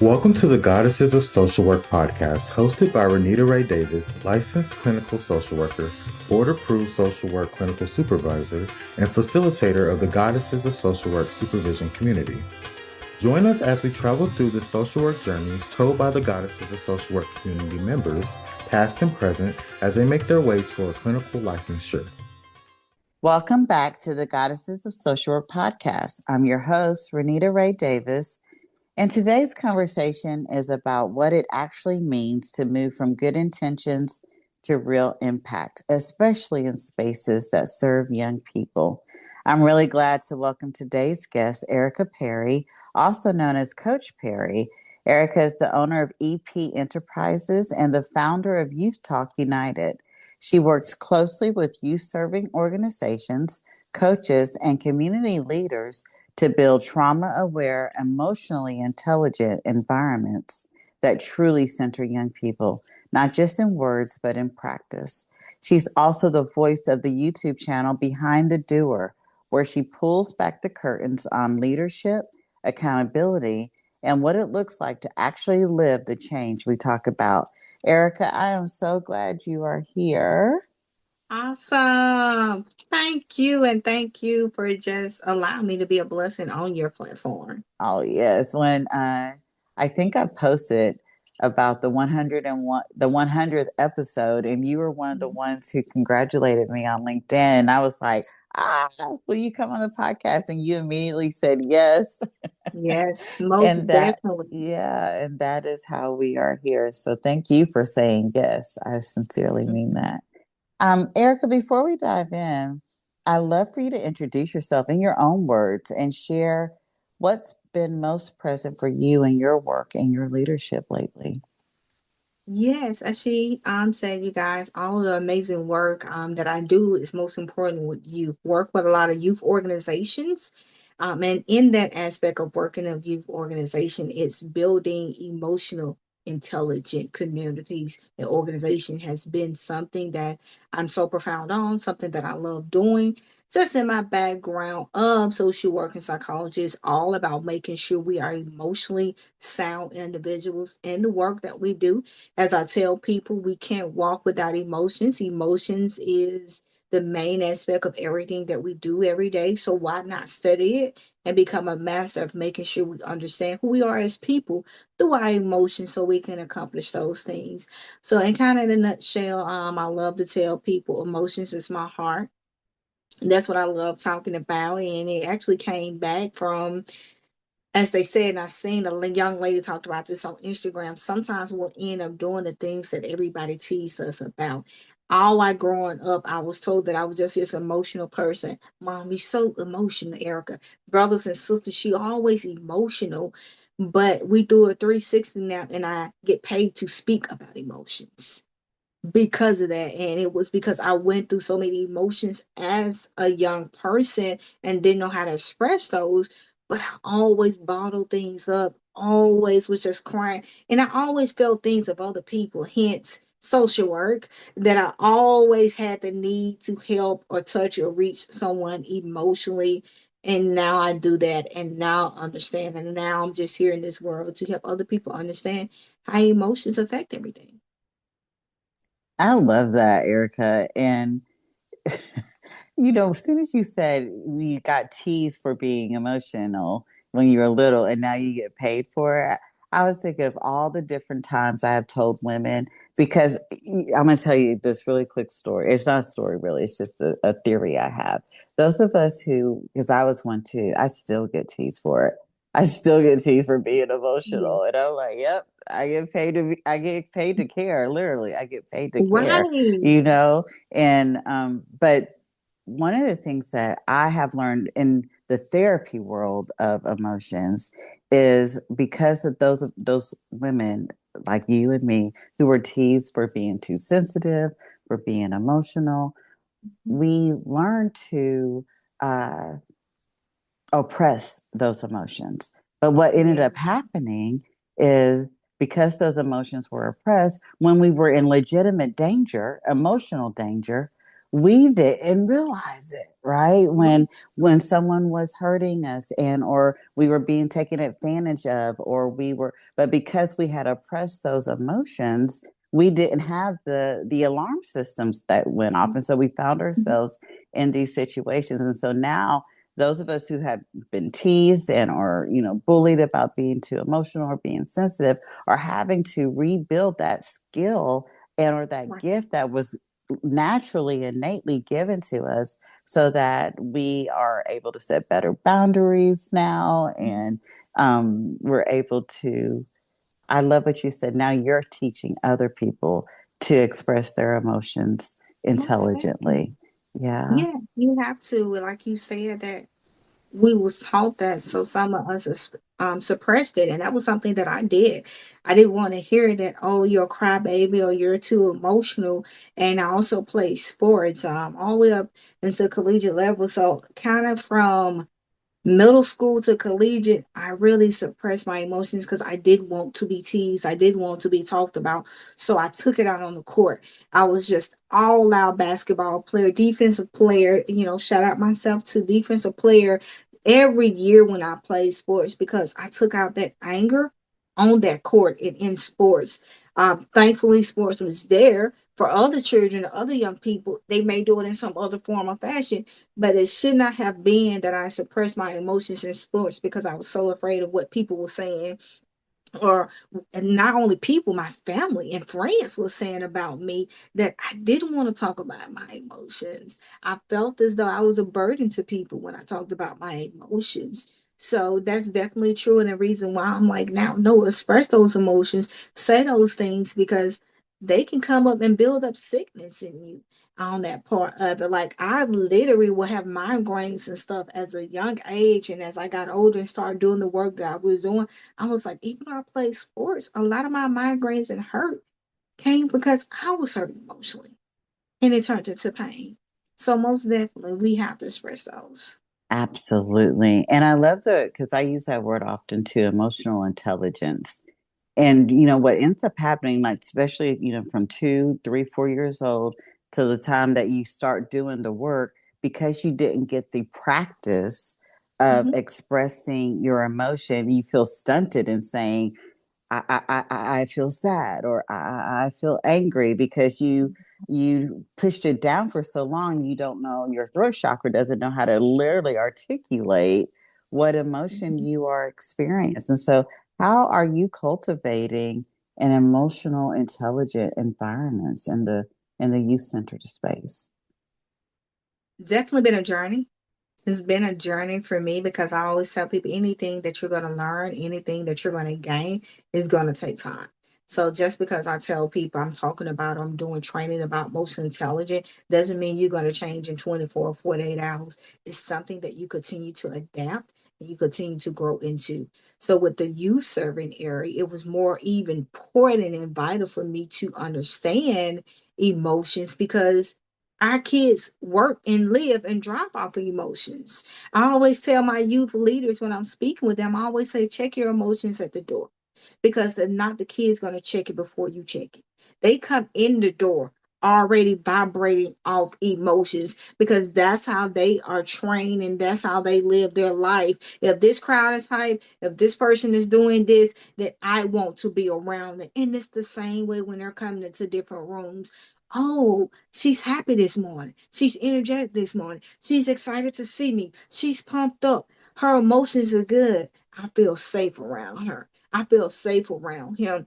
Welcome to the Goddesses of Social Work podcast, hosted by Renita Ray Davis, licensed clinical social worker, board-approved social work clinical supervisor, and facilitator of the Goddesses of Social Work supervision community. Join us as we travel through the social work journeys told by the Goddesses of Social Work community members, past and present, as they make their way toward clinical licensure. Welcome back to the Goddesses of Social Work podcast. I'm your host, Renita Ray Davis, and today's conversation is about what it actually means to move from good intentions to real impact, especially in spaces that serve young people. I'm really glad to welcome today's guest, Erika Perry, also known as Coach Perry. Erika is the owner of EP Enterprises and the founder of Youth Talk United. She works closely with youth-serving organizations, coaches, and community leaders to build trauma-aware, emotionally intelligent environments that truly center young people, not just in words, but in practice. She's also the voice of the YouTube channel Behind the Doer, where she pulls back the curtains on leadership, accountability, and what it looks like to actually live the change we talk about. Erika, I am so glad you are here. Awesome. Thank you. And thank you for just allowing me to be a blessing on your platform. Oh, yes. When I think I posted about the 100th episode, and you were one of the ones who congratulated me on LinkedIn. And I was like, will you come on the podcast? And you immediately said yes. Yes, most And definitely. and that is how we are here. So thank you for saying yes. I sincerely mean that. Erika, before we dive in, I'd love for you to introduce yourself in your own words and share what's been most present for you in your work and your leadership lately. Yes, actually, I'm saying you guys, all of the amazing work that I do is most important with youth. Work with a lot of youth organizations. And in that aspect of working of youth organization, it's building emotional, intelligent communities. The organization has been something that I'm so profound on, something that I love doing. Just in my background of social work and psychology is all about making sure we are emotionally sound individuals in the work that we do. As I tell people, we can't walk without emotions. Emotions is the main aspect of everything that we do every day. So why not study it and become a master of making sure we understand who we are as people through our emotions so we can accomplish those things. So in kind of in a nutshell, I love to tell people emotions is my heart. That's what I love talking about. And it actually came back from, as they said, and I seen a young lady talked about this on Instagram. Sometimes we'll end up doing the things that everybody teases us about. All while growing up, I was told that I was just this emotional person. Mom, you're so emotional, Erika. Brothers and sisters, she always emotional. But we do a 360 now, and I get paid to speak about emotions because of that. And it was because I went through so many emotions as a young person and didn't know how to express those. But I always bottled things up, always was just crying. And I always felt things of other people, hence social work, that I always had the need to help or touch or reach someone emotionally. And now I do that and now understand. And now I'm just here in this world to help other people understand how emotions affect everything. I love that, Erika. And as soon as you said you got teased for being emotional when you were little and now you get paid for it, I was thinking of all the different times I have told women, because I'm going to tell you this really quick story. It's not a story, really. It's just a theory I have. Those of us who, because I was one too, I still get teased for it. I still get teased for being Yeah. emotional. And I'm like, yep, I get paid to care. Literally, I get paid to care, Right. you know? And, but one of the things that I have learned in the therapy world of emotions is because of those women like you and me who were teased for being too sensitive, for being emotional, we learn to uh, oppress those emotions. But what ended Yeah. up happening is because those emotions were oppressed, when we were in legitimate danger, emotional danger, we didn't realize it, right? When someone was hurting us and or we were being taken advantage of, or we were, but because we had oppressed those emotions, we didn't have the alarm systems that went off. And so we found ourselves in these situations. And so now those of us who have been teased and or bullied about being too emotional or being sensitive are having to rebuild that skill and or that Right. gift that was naturally innately given to us so that we are able to set better boundaries now and we're able to. I love what you said. Now you're teaching other people to express their emotions Most definitely. intelligently. Yeah, Yeah, you have to, like you said, that we was taught that, so some of us suppressed it, and that was something that I did. I didn't want to hear that, oh, you're a crybaby or you're too emotional. And I also played sports all the way up into collegiate level, so kind of from middle school to collegiate, I really suppressed my emotions because I did want to be teased. I did want to be talked about. So I took it out on the court. I was just all out basketball player, defensive player, shout out myself to defensive player every year when I played sports because I took out that anger on that court and in sports. Thankfully, sports was there for other children, other young people. They may do it in some other form or fashion, but it should not have been that I suppressed my emotions in sports because I was so afraid of what people were saying, or and not only people, my family and friends were saying about me, that I didn't want to talk about my emotions. I felt as though I was a burden to people when I talked about my emotions. So that's definitely true, and the reason why I'm like, now no, express those emotions, say those things, because they can come up and build up sickness in you on that part of it. Like I literally will have migraines and stuff as a young age, and as I got older and started doing the work that I was doing, I was like, even though I played sports, a lot of my migraines and hurt came because I was hurt emotionally, and it turned into pain. So most definitely, we have to express those. absolutely. And I love because I use that word often too, emotional intelligence. And what ends up happening, like especially from 2, 3, 4 years old to the time that you start doing the work, because you didn't get the practice of Hmm. expressing your emotion, you feel stunted in saying, I feel sad or I feel angry because you pushed it down for so long. You don't know, your throat chakra doesn't know how to literally articulate what emotion you are experiencing. And so how are you cultivating an emotional intelligent environments in the youth centered space? Definitely been a journey. It's been a journey for me because I always tell people anything that you're going to learn, anything that you're going to gain is going to take time. So just because I tell people I'm talking about, I'm doing training about most intelligent, doesn't mean you're going to change in 24 or 48 hours. It's something that you continue to adapt and you continue to grow into. So with the youth serving area, it was more even important and vital for me to understand emotions because our kids work and live and drive off of emotions. I always tell my youth leaders when I'm speaking with them, I always say, check your emotions at the door because they're not the kids going to check it before you check it. They come in the door already vibrating off emotions because that's how they are trained and that's how they live their life. If this crowd is hype, if this person is doing this, then I want to be around it. And it's the same way when they're coming into different rooms. Oh, she's happy this morning. She's energetic this morning. She's excited to see me. She's pumped up. Her emotions are good. I feel safe around her. I feel safe around him.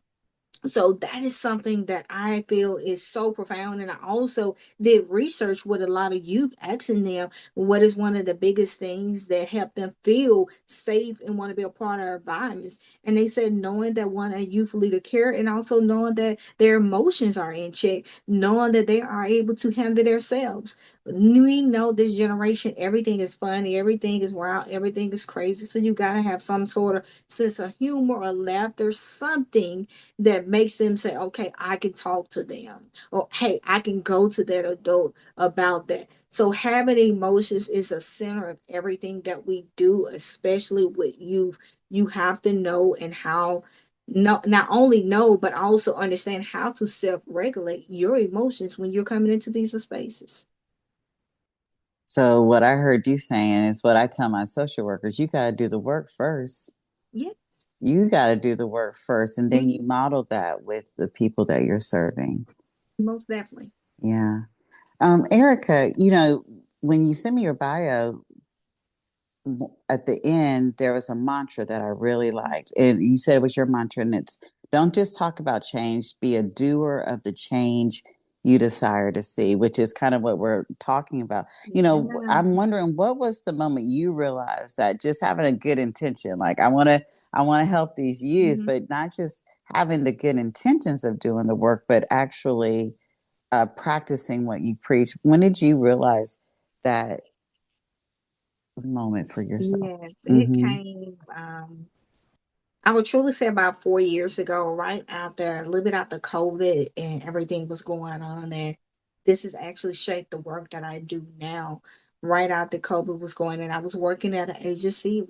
So that is something that I feel is so profound. And I also did research with a lot of youth, asking them what is one of the biggest things that help them feel safe and want to be a part of our environments. And they said knowing that one, a youth leader care, and also knowing that their emotions are in check, knowing that they are able to handle themselves. We know this generation, everything is funny, everything is wild, everything is crazy. So you got to have some sort of sense of humor or laughter, something that makes them say, okay, I can talk to them, or hey, I can go to that adult about that. So having emotions is a center of everything that we do, especially with youth. You have to know and how, not only know but also understand how to self-regulate your emotions when you're coming into these spaces. So what I heard you saying is what I tell my social workers, you got to do the work first. Yeah. You got to do the work first, and then you Mhm. model that with the people that you're serving. Most definitely. Yeah. Erika, when you send me your bio, at the end, there was a mantra that I really liked. And you said it was your mantra, and it's don't just talk about change, be a doer of the change you desire to see, which is kind of what we're talking about. Yeah. I'm wondering what was the moment you realized that just having a good intention, like I want to help these youth, Mhm. but not just having the good intentions of doing the work, but actually practicing what you preach. When did you realize that moment for yourself? Yes, it Mm-hmm. came. I would truly say about 4 years ago, right out there, a little bit after COVID and everything was going on. And this has actually shaped the work that I do now. Right after COVID was going, and I was working at an agency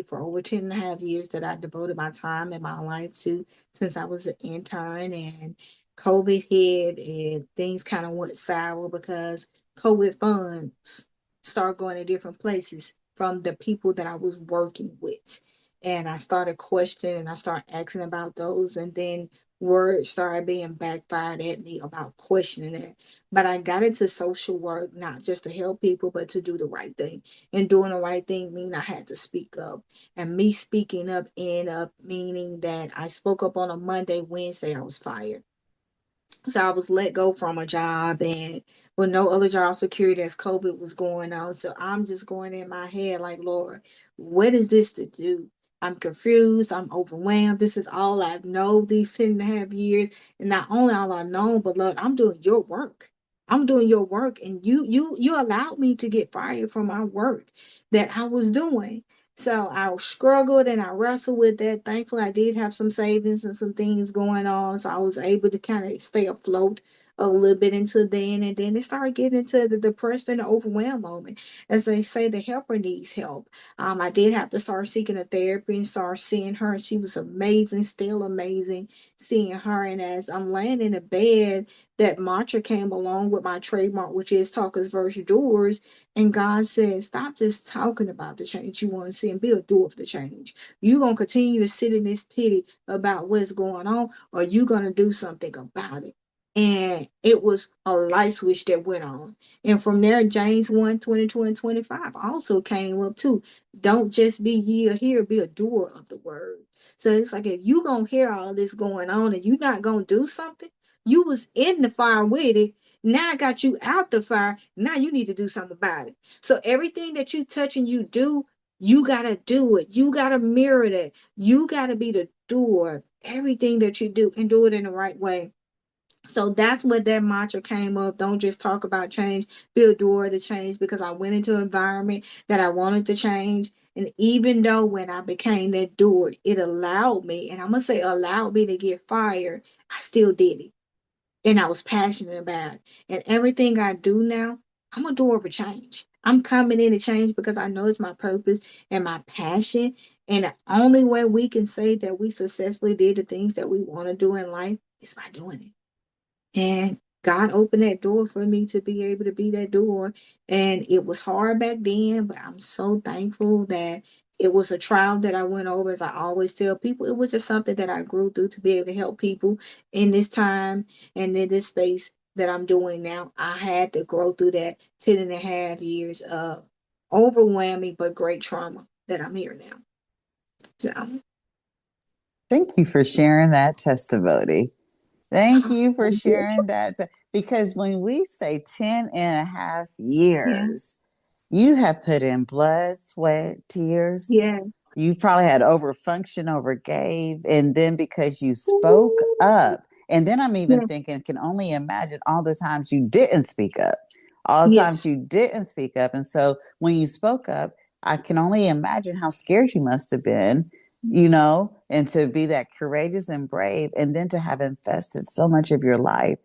for over 10 and a half years that I devoted my time and my life to since I was an intern. And COVID hit, and things kind of went sour because COVID funds started going to different places from the people that I was working with, and I started questioning and I started asking about those, and then words started being backfired at me about questioning it. But I got into social work not just to help people, but to do the right thing. And doing the right thing mean I had to speak up. And me speaking up ended up meaning that I spoke up on a Monday, Wednesday I was fired. So I was let go from a job and with no other job security as COVID was going on. So I'm just going in my head like, Lord, what is this to do? I'm confused. I'm overwhelmed. This is all I've known these 10 and a half years. And not only all I know, but Lord, I'm doing your work. I'm doing your work. And you allowed me to get fired from my work that I was doing. So I struggled and I wrestled with that. Thankfully, I did have some savings and some things going on. So I was able to kind of stay afloat a little bit until then. And then it started getting into the depression and the overwhelmed moment. As they say, the helper needs help. I did have to start seeking a therapy and start seeing her. She was amazing, still amazing seeing her. And as I'm laying in the bed, that mantra came along with my trademark, which is talkers versus doers. And God says, stop just talking about the change you want to see and be a doer of the change. You going to continue to sit in this pity about what's going on, or you going to do something about it. And it was a light switch that went on. And from there, James 1 22 and 25 also came up too. Don't just be ye a hearer, be a doer of the word. So it's like if you going to hear all this going on and you not going to do something, you was in the fire with it. Now I got you out the fire. Now you need to do something about it. So everything that you touch and you do, you gotta do it. You gotta mirror that. You gotta be the doer of everything that you do and do it in the right way. So that's what that mantra came up. Don't just talk about change, be a doer of the change, because I went into an environment that I wanted to change. And even though when I became that doer, it allowed me, and I'm gonna say allowed me to get fired, I still did it and I was passionate about it. And everything I do now, I'm a door of a change. I'm coming in to change because I know it's my purpose and my passion. And the only way we can say that we successfully did the things that we want to do in life is by doing it. And God opened that door for me to be able to be that door. And it was hard back then, but I'm so thankful that it was a trial that I went over. As I always tell people, it was just something that I grew through to be able to help people in this time and in this space that I'm doing now. I had to grow through that 10 and a half years of overwhelming but great trauma that I'm here now. So, Thank you for sharing that testimony. Thank you for sharing that. Because when we say 10 and a half yeah, years, you have put in blood, sweat, tears. yeah, You probably had overfunction, overgave. And then because you spoke up, and then I'm even yeah, thinking, can only imagine all the times you didn't speak up, all the times yes. you didn't speak up. And so when you spoke up, I can only imagine how scared you must have been, and to be that courageous and brave, and then to have invested so much of your life,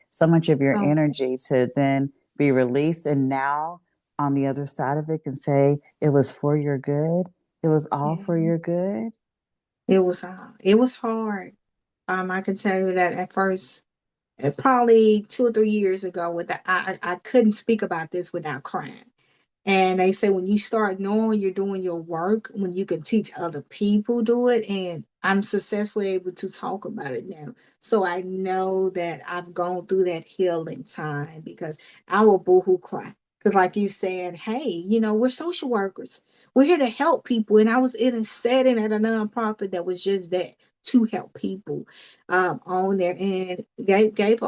so much of your So, energy to then be released. And now on the other side of it can say it was for your good. It was all for yeah. your good. It was hard. I can tell you that at first, probably 2 or 3 years ago. I couldn't speak about this without crying. And they say when you start knowing you're doing your work, when you can teach other people do it, and I'm successfully able to talk about it now. So I know that I've gone through that healing time because I will boohoo cry. Because like you said, hey, we're social workers. We're here to help people. And I was in a setting at a nonprofit that was just that, to help people on there, and gave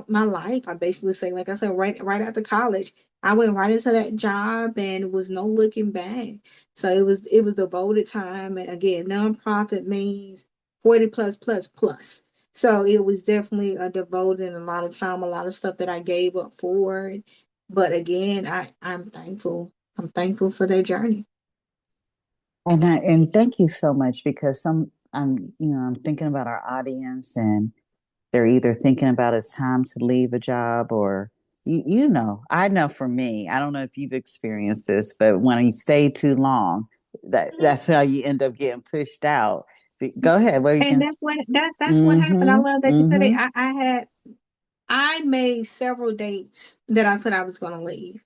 my life. I basically say, like I said, right after college, I went right into that job and was no looking back. So it was devoted time. And again, nonprofit means 40 plus plus plus. So it was definitely a devoted and a lot of time, a lot of stuff that I gave up for it. But again, I'm thankful. I'm thankful for their journey. And thank you so much, because I'm thinking about our audience, and they're either thinking about it's time to leave a job, or I know for me, I don't know if you've experienced this, but when you stay too long, that's how you end up getting pushed out. Go ahead. What are you And going? that's what happened. I Mm-hmm. love that you said it. Mm-hmm. I made several dates that I said I was gonna leave.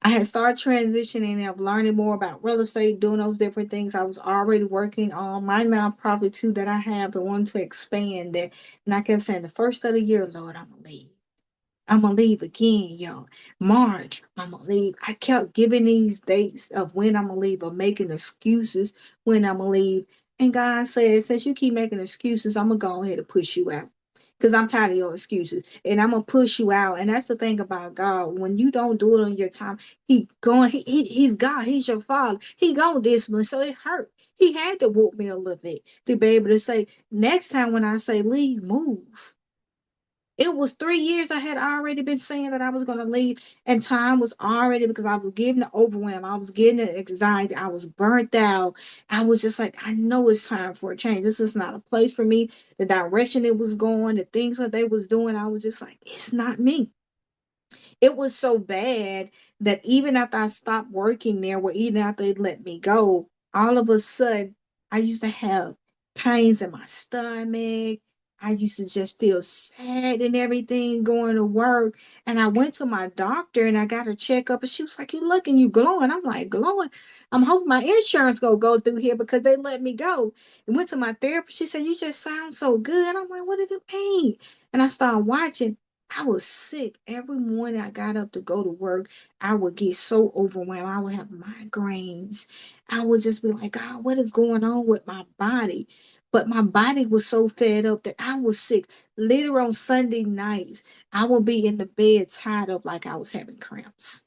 I had started transitioning of learning more about real estate, doing those different things. I was already working on my nonprofit too that I have and wanted to expand that. And I kept saying the first of the year, Lord, I'm gonna leave. I'm gonna leave again, y'all. March, I'm gonna leave. I kept giving these dates of when I'm gonna leave, or making excuses when I'm gonna leave. And God said, since you keep making excuses, I'm gonna go ahead and push you out. Because I'm tired of your excuses. And I'm gonna push you out. And that's the thing about God. When you don't do it on your time, he's God, he's your father. He gonna discipline. So it hurt. He had to whoop me a little bit to be able to say, next time when I say leave, move. It was 3 years I had already been saying that I was going to leave, and time was already, because I was getting the overwhelm. I was getting the anxiety. I was burnt out. I was just like, I know it's time for a change. This is not a place for me. The direction it was going, the things that they was doing, I was just like, it's not me. It was so bad that even after I stopped working there, or even after they let me go, all of a sudden I used to have pains in my stomach. I used to just feel sad and everything going to work. And I went to my doctor and I got a checkup, and she was like, "You looking, you glowing." I'm like, glowing. I'm hoping my insurance gonna go through here because they let me go. And went to my therapist. She said, "You just sound so good." I'm like, "What did it mean?" And I started watching. I was sick. Every morning I got up to go to work, I would get so overwhelmed. I would have migraines. I would just be like, God, what is going on with my body? But my body was so fed up that I was sick. Later on Sunday nights, I would be in the bed tied up like I was having cramps.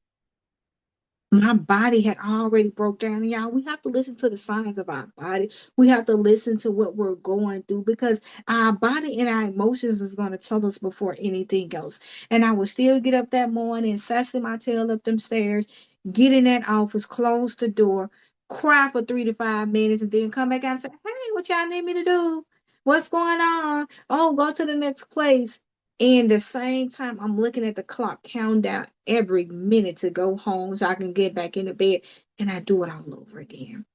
My body had already broke down. And y'all, we have to listen to the signs of our body. We have to listen to what we're going through, because our body and our emotions is going to tell us before anything else. And I would still get up that morning, sassy my tail up them stairs, get in that office, close the door, cry for 3 to 5 minutes, and then come back out and say, "Hey, what y'all need me to do? What's going on? Oh, go to the next place." And the same time, I'm looking at the clock, count down every minute to go home so I can get back in the bed, and I do it all over again.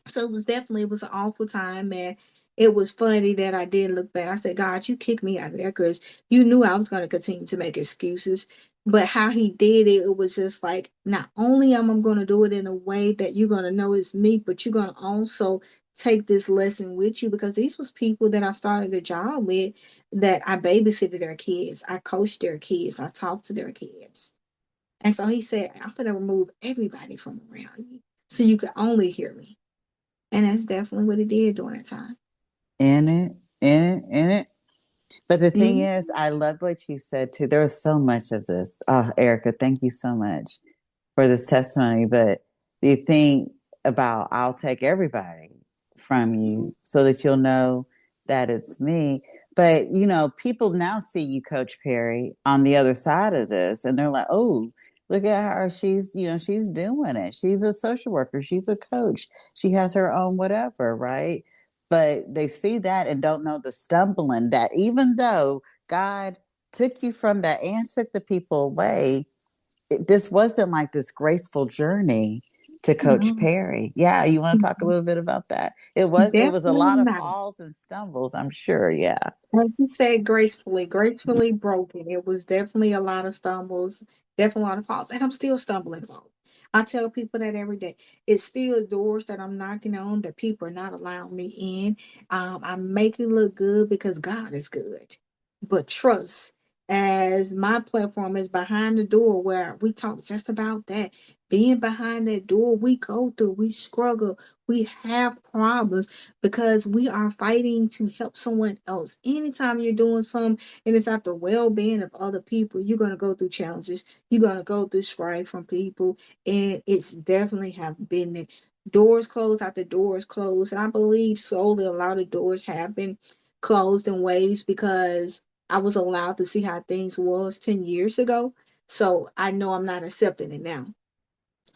So it was an awful time, and it was funny that I did look back. I said, God, you kicked me out of there because you knew I was going to continue to make excuses. But how he did it, it was just like, not only am I going to do it in a way that you're going to know it's me, but you're going to also take this lesson with you, because these was people that I started a job with, that I babysitted their kids, I coached their kids, I talked to their kids. And so he said, I'm going to remove everybody from around you so you can only hear me. And that's definitely what it did during that time. In it, in it, in it. But the thing Mm-hmm. is, I love what you said too. There was so much of this. Oh, Erika, thank you so much for this testimony. But the thing about I'll take everybody from you so that you'll know that it's me. But people now see you, Coach Perry, on the other side of this, and they're like, "Oh, look at her. She's doing it. She's a social worker. She's a coach. She has her own whatever, right?" But they see that and don't know the stumbling that, even though God took you from that and took the people away, this wasn't like this graceful journey. to Coach No, Perry. Yeah, you want to talk a little bit about that? It was a definitely lot of not. falls and stumbles, I'm sure. Yeah. Like you said, gracefully broken. It was definitely a lot of stumbles, definitely a lot of falls, and I'm still stumbling falling. I tell people that every day. It's still doors that I'm knocking on that people are not allowing me in. I make it look good because God is good, but trust. As my platform is behind the door, where we talk just about that. Being behind that door, we go through, we struggle, we have problems because we are fighting to help someone else. Anytime you're doing something and it's at the well-being of other people, you're going to go through challenges. You're going to go through strife from people, and it's definitely have been there. Doors closed after doors closed, and I believe slowly a lot of doors have been closed in ways because I was allowed to see how things was 10 years ago. So I know I'm not accepting it now.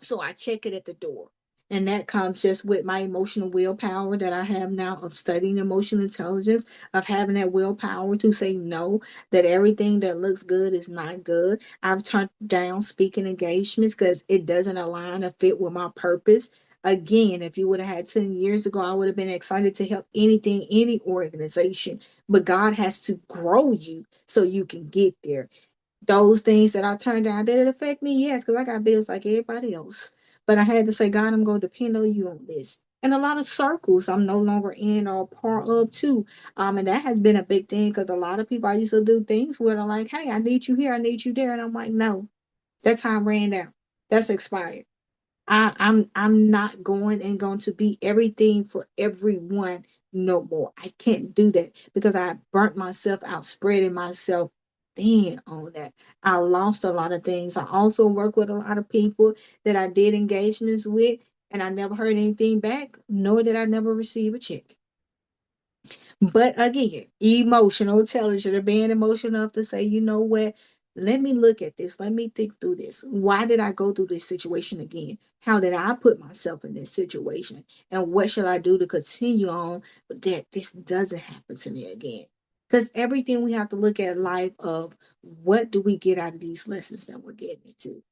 So I check it at the door. And that comes just with my emotional willpower that I have now of studying emotional intelligence, of having that willpower to say no, that everything that looks good is not good. I've turned down speaking engagements because it doesn't align or fit with my purpose. Again, if you would have had 10 years ago, I would have been excited to help anything, any organization. But God has to grow you so you can get there. Those things that I turned down, did it affect me? Yes, because I got bills like everybody else. But I had to say, God, I'm going to depend on you on this. And a lot of circles I'm no longer in or part of too. And that has been a big thing because a lot of people I used to do things where they're like, hey, I need you here, I need you there. And I'm like, no, that time ran out. That's expired. I'm not going to be everything for everyone no more. I can't do that because I burnt myself out spreading myself thin on that. I lost a lot of things. I also work with a lot of people that I did engagements with, and I never heard anything back, nor did I never receive a check. But again, emotional intelligence, or being emotional enough to say, you know what? Let me look at this. Let me think through this. Why did I go through this situation again? How did I put myself in this situation? And what shall I do to continue on that this doesn't happen to me again? Because everything we have to look at life of what do we get out of these lessons that we're getting into?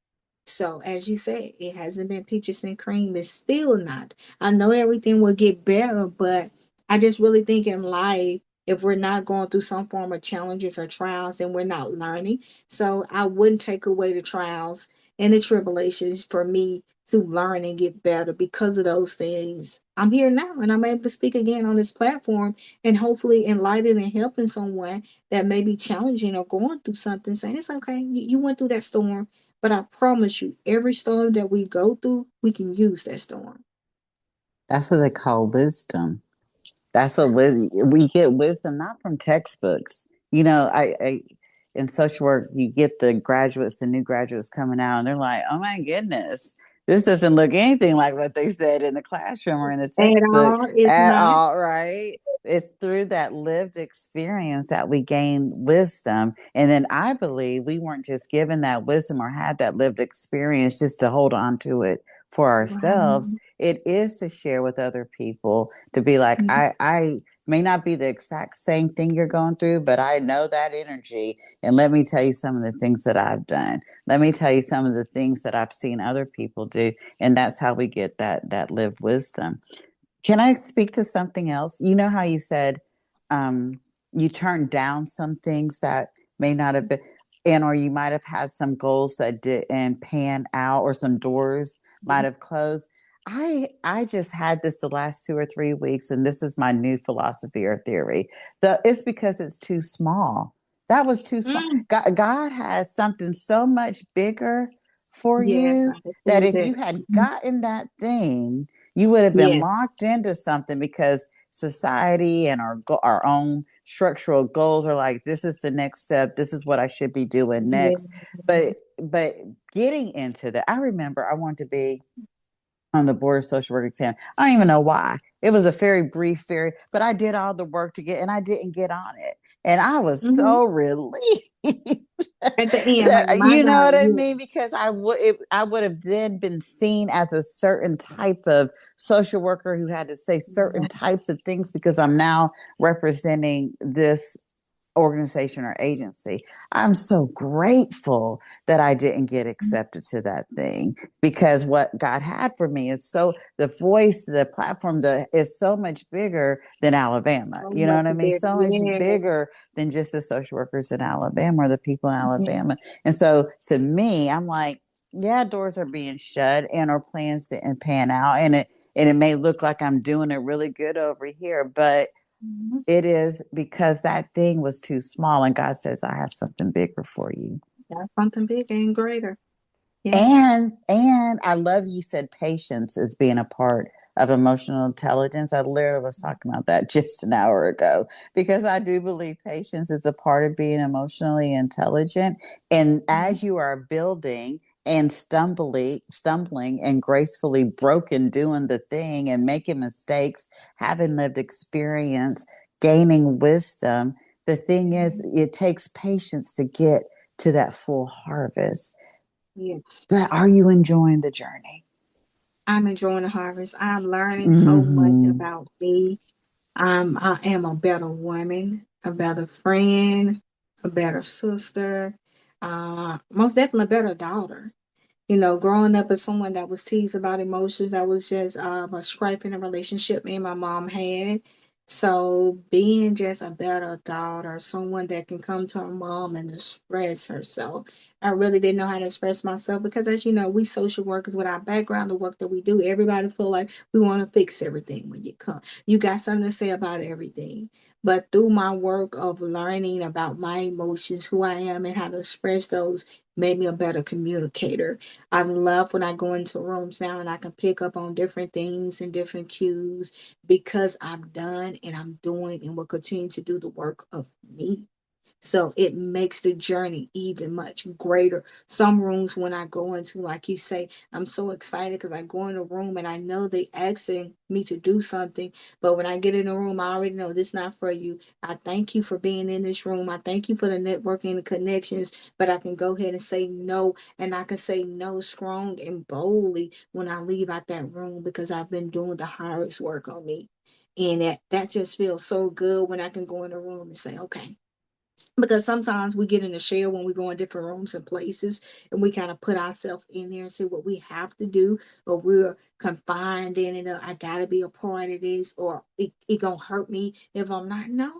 So, as you said, it hasn't been peaches and cream. It's still not. I know everything will get better, but I just really think in life, if we're not going through some form of challenges or trials, then we're not learning. So, I wouldn't take away the trials and the tribulations for me to learn and get better because of those things. I'm here now and I'm able to speak again on this platform and hopefully enlightening and helping someone that may be challenging or going through something, saying it's okay. You went through that storm, but I promise you, every storm that we go through, we can use that storm. That's what they call wisdom. That's what we get wisdom, not from textbooks. I in social work, you get the new graduates coming out, and they're like, "Oh my goodness, this doesn't look anything like what they said in the classroom or in the At textbook all, it's at not. all." Right? It's through that lived experience that we gain wisdom, and then I believe we weren't just given that wisdom or had that lived experience just to hold on to it for ourselves. Right. It is to share with other people, to be like, I may not be the exact same thing you're going through, but I know that energy. And let me tell you some of the things that I've done. Let me tell you some of the things that I've seen other people do. And that's how we get that lived wisdom. Can I speak to something else? You know how you said you turned down some things that may not have been, and or you might have had some goals that didn't pan out, or some doors might have closed. I just had this the last 2 or 3 weeks, and this is my new philosophy or theory. It's because it's too small. That was too small. Mm. God has something so much bigger for Yes, you I can that see if that. you had Mhm. gotten that thing, you would have been Yes, locked into something, because society and our own structural goals are like, this is the next step, this is what I should be doing yes, next. But getting into that, I remember I wanted to be on the board of social work exam. I don't even know why. It was a very brief, but I did all the work to get, and I didn't get on it. And I was hmm. so relieved. At the end, like my You know God, what I yeah, mean? Because I would have then been seen as a certain type of social worker who had to say certain types of things, because I'm now representing this organization or agency. I'm so grateful that I didn't get accepted to that thing, because what God had for me is so, the voice, the platform, is so much bigger than Alabama. So You know much what I mean? better. So much Yeah. bigger than just the social workers in Alabama or the people in Mhm. Alabama. And so to me, I'm like, yeah, doors are being shut and our plans didn't pan out. And it may look like I'm doing it really good over here, but Mhm. it is because that thing was too small, and God says, I have something bigger for you. Got something bigger and greater. Yeah. And I love you said patience is being a part of emotional intelligence. I literally was talking about that just an hour ago, because I do believe patience is a part of being emotionally intelligent. And Mhm. as you are building and stumbling and gracefully broken, doing the thing and making mistakes, having lived experience, gaining wisdom, the thing is, Mhm. it takes patience to get to that full harvest. Yes. But are you enjoying the journey? I'm enjoying the harvest. I'm learning so much Mm-hmm. about me. I am a better woman, a better friend, a better sister, most definitely a better daughter. Growing up as someone that was teased about emotions, that was just a strife in a relationship me and my mom had. So being just a better daughter, someone that can come to her mom and express herself. I really didn't know how to express myself because, as you know, we social workers with our background, the work that we do, everybody feel like we want to fix everything when you come. You got something to say about everything. But through my work of learning about my emotions, who I am, and how to express those, made me a better communicator. I love when I go into rooms now and I can pick up on different things and different cues because I've done and I'm doing and will continue to do the work of me. So it makes the journey even much greater. Some rooms when I go into, like you say, I'm so excited because I go in a room and I know they asking me to do something. But when I get in a room, I already know this not for you. I thank you for being in this room. I thank you for the networking and the connections. But I can go ahead and say no. And I can say no strong and boldly when I leave out that room because I've been doing the hardest work on me. And that just feels so good when I can go in a room and say, okay, because sometimes we get in the shell when we go in different rooms and places and we kind of put ourselves in there and say what we have to do, or we're confined in it, or I gotta be a part of this, or it gonna hurt me if I'm not. No,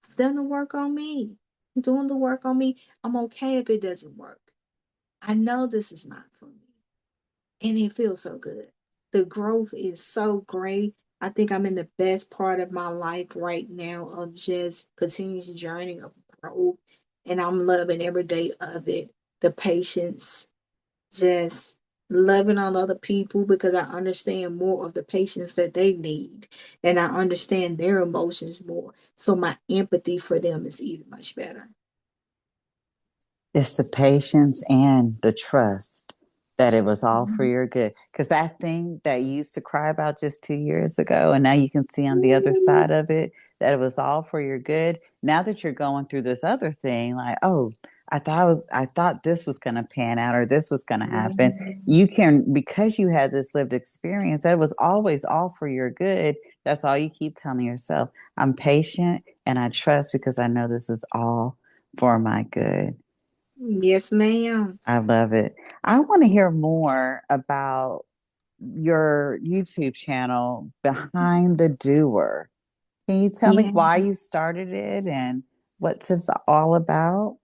I've done the work on me. I'm doing the work on me. I'm okay if it doesn't work. I know this is not for me, and it feels so good. The growth is so great. I think I'm in the best part of my life right now of just continuous journey of growth, and I'm loving every day of it. The patience, just loving on other people because I understand more of the patience that they need, and I understand their emotions more. So my empathy for them is even much better. It's the patience and the trust that it was all for Mhm. your good. Because that thing that you used to cry about just 2 years ago, and now you can see on the other side of it that it was all for your good. Now that you're going through this other thing, like, oh, I thought this was going to pan out or this was going to happen. Mhm. You can, because you had this lived experience, that was always all for your good. That's all you keep telling yourself. I'm patient and I trust because I know this is all for my good. Yes, ma'am. I love it. I want to hear more about your YouTube channel, Behind the Doer. Can you tell me Yeah. why you started it and what's this all about?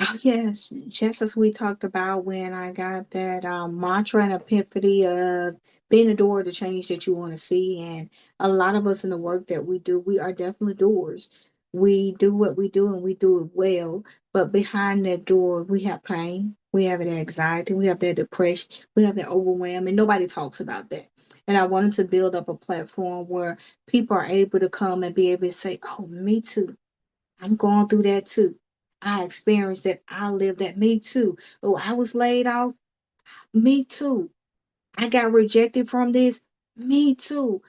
Oh, yes. Just as we talked about when I got that mantra and epiphany of being a doer to change that you want to see. And a lot of us in the work that we do, we are definitely doers. We do what we do and we do it well. But behind that door, we have pain, we have that anxiety, we have that depression, we have that overwhelm, and nobody talks about that. And I wanted to build up a platform where people are able to come and be able to say, oh, me too. I'm going through that too. I experienced that. I lived that. Me too. Oh, I was laid off. Me too. I got rejected from this. Me too.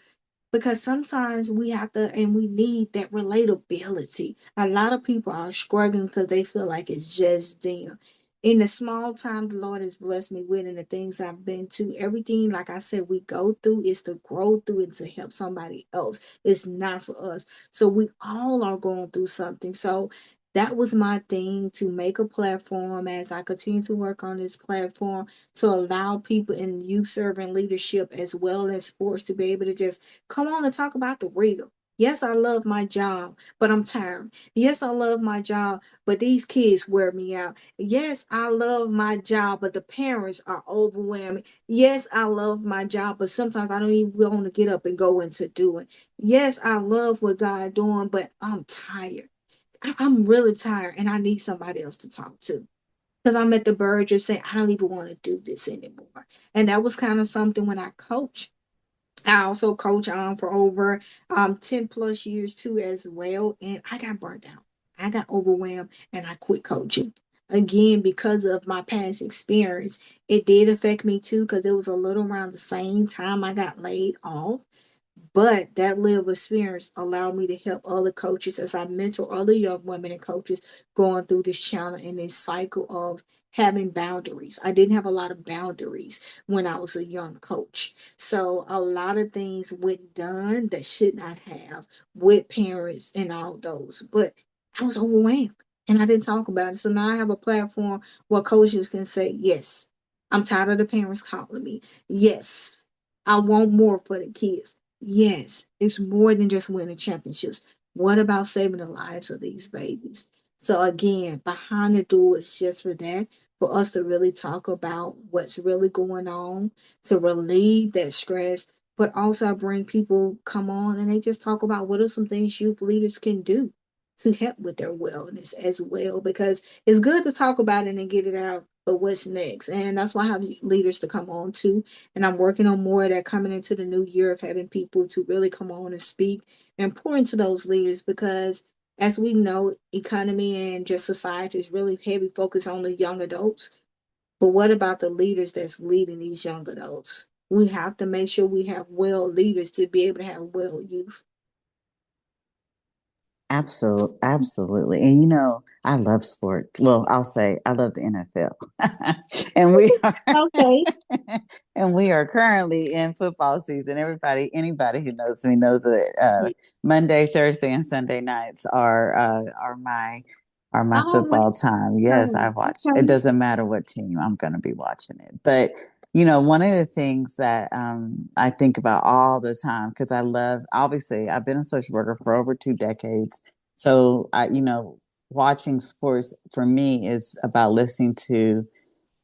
Because sometimes we have to and we need that relatability. A lot of people are struggling because they feel like it's just them. in the small time the Lord has blessed me with and the things I've been to, everything, like I said, we go through is to grow through and to help somebody else. It's not for us. So we all are going through something. So that was my thing, to make a platform as I continue to work on this platform, to allow people in youth serving leadership as well as sports to be able to just come on and talk about the real. Yes, I love my job, but I'm tired. Yes, I love my job, but these kids wear me out. Yes, I love my job, but the parents are overwhelming. Yes, I love my job, but sometimes I don't even want to get up and go into doing. Yes, I love what God doing, but I'm tired. I'm really tired and I need somebody else to talk to. Because I'm at the verge of saying, I don't even want to do this anymore. And that was kind of something when I coach. I also coach for over 10 plus years too as well. And I got burnt out. I got overwhelmed and I quit coaching. Again, because of my past experience, it did affect me too, because it was a little around the same time I got laid off. But that live experience allowed me to help other coaches as I mentor other young women and coaches going through this channel and this cycle of having boundaries. I didn't have a lot of boundaries when I was a young coach. So a lot of things went done that should not have with parents and all those. But I was overwhelmed and I didn't talk about it. So now I have a platform where coaches can say, yes, I'm tired of the parents calling me. Yes, I want more for the kids. Yes, it's more than just winning championships. What about saving the lives of these babies? So again, behind the door is just for that, for us to really talk about what's really going on, to relieve that stress, but also bring people come on and they just talk about what are some things youth leaders can do to help with their wellness as well, because it's good to talk about it and get it out, but what's next? And that's why I have leaders to come on too, and I'm working on more of that coming into the new year of having people to really come on and speak and pour into those leaders, because as we know, economy and just society is really heavy focus on the young adults. But what about the leaders that's leading these young adults? We have to make sure we have well leaders to be able to have well youth. Absolutely, absolutely. And you know, I love sports. Well, I'll say I love the NFL. And we are Okay. and we are currently in football season. Anybody who knows me knows that Monday, Thursday, and Sunday nights are my Oh, football time. Yes, I watch. It okay. doesn't matter what team, I'm going to be watching it. But you know, one of the things that I think about all the time, because obviously, I've been a social worker for over 2 decades. So, watching sports for me is about listening to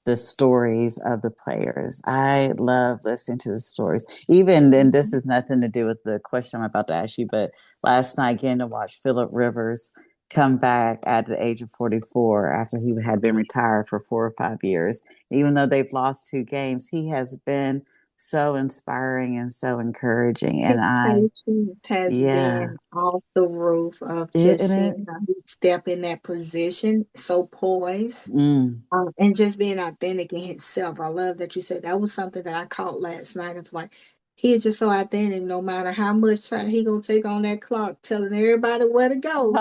the stories of the players. I love listening to the stories. Even then, this Mhm. has nothing to do with the question I'm about to ask you, but last night getting to watch Philip Rivers come back at the age of 44 after he had been retired for 4 or 5 years. Even though they've lost 2 games, he has been so inspiring and so encouraging. His And patience has yeah, been off the roof of just it, seeing how he step in that position, so poised, mm, and just being authentic in himself. I love that you said that was something that I caught last night. Of like, he is just so authentic. No matter how much time he gonna take on that clock, telling everybody where to go,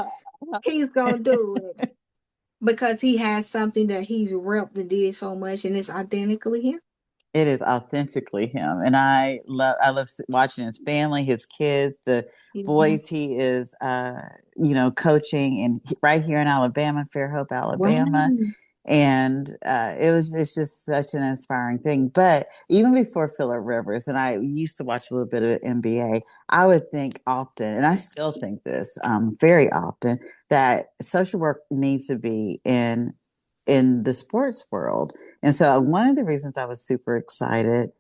he's gonna do it because he has something that he's repped and did so much, and it's authentically him. it is authentically him, and I love watching his family, his kids, the Mhm. boys he is, coaching, and right here in Alabama, Fairhope, Alabama, Wow. and it's just such an inspiring thing. But even before Phillip Rivers, and I used to watch a little bit of NBA, I would think often, and I still think this very often, that social work needs to be in the sports world. And so one of the reasons I was super excited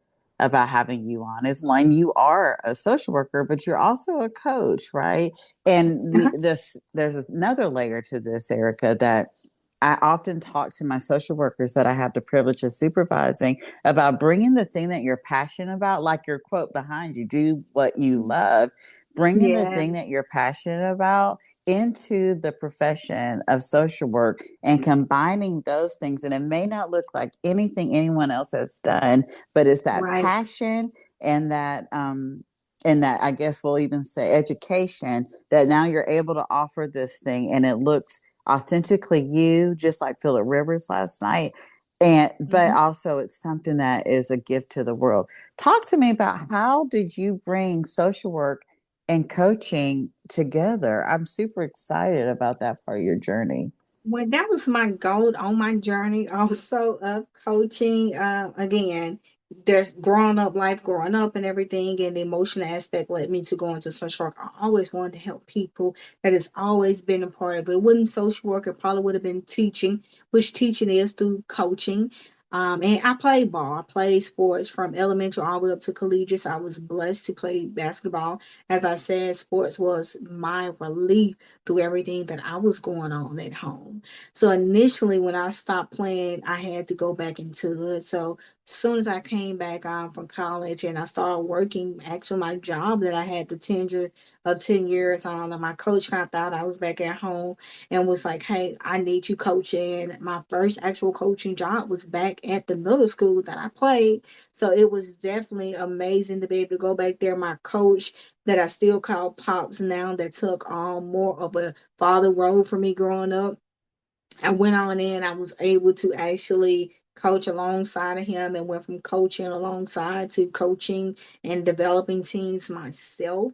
about having you on is, one, you are a social worker, but you're also a coach, right? And Uh-huh. there's another layer to this, Erica, that I often talk to my social workers that I have the privilege of supervising about bringing the thing that you're passionate about, like your quote behind you, do what you love, bringing the Yeah, thing that you're passionate about into the profession of social work and combining those things. And it may not look like anything anyone else has done, but it's that right. passion and that I guess we'll even say education that now you're able to offer this thing and it looks authentically you, just like Philip Rivers last night. And but Mhm. also it's something that is a gift to the world. Talk to me about how did you bring social work and coaching together? I'm super excited about that part of your journey. Well, that was my goal on my journey also of coaching. Again, there's growing up, life growing up and everything, and the emotional aspect led me to go into social work. I always wanted to help people. That has always been a part of it. It wouldn't social work, it probably would have been teaching, which teaching is through coaching. And I played ball. I played sports from elementary all the way up to collegiate. So I was blessed to play basketball. As I said, sports was my relief through everything that I was going on at home. So initially, when I stopped playing, I had to go back into it. So as soon as I came back from college and I started working, actually my job that I had the tenure of 10 years on, and my coach kind of thought I was back at home and was like, hey, I need you coaching. My first actual coaching job was back at the middle school that I played. So it was definitely amazing to be able to go back there. My coach that I still call Pops now, that took on more of a father role for me growing up. I went on in, I was able to actually coach alongside of him and went from coaching alongside to coaching and developing teams myself.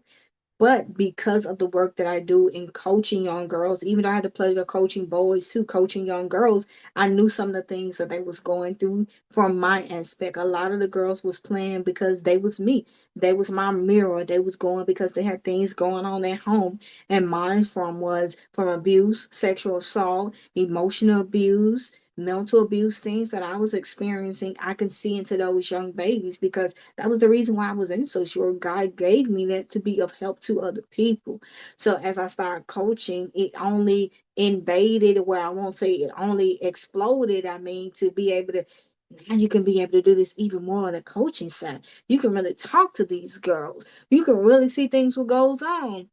But because of the work that I do in coaching young girls, even though I had the pleasure of coaching boys too, coaching young girls, I knew some of the things that they was going through from my aspect. A lot of the girls was playing because they was me. They was my mirror. They was going because they had things going on at home. And mine was from abuse, sexual assault, emotional abuse, mental abuse, things that I was experiencing. I can see into those young babies because that was the reason why I was in social work. God gave me that to be of help to other people. So as I started coaching, it only invaded where I won't say it only exploded. I mean, to be able to now you can be able to do this even more on the coaching side. You can really talk to these girls. You can really see things what goes on.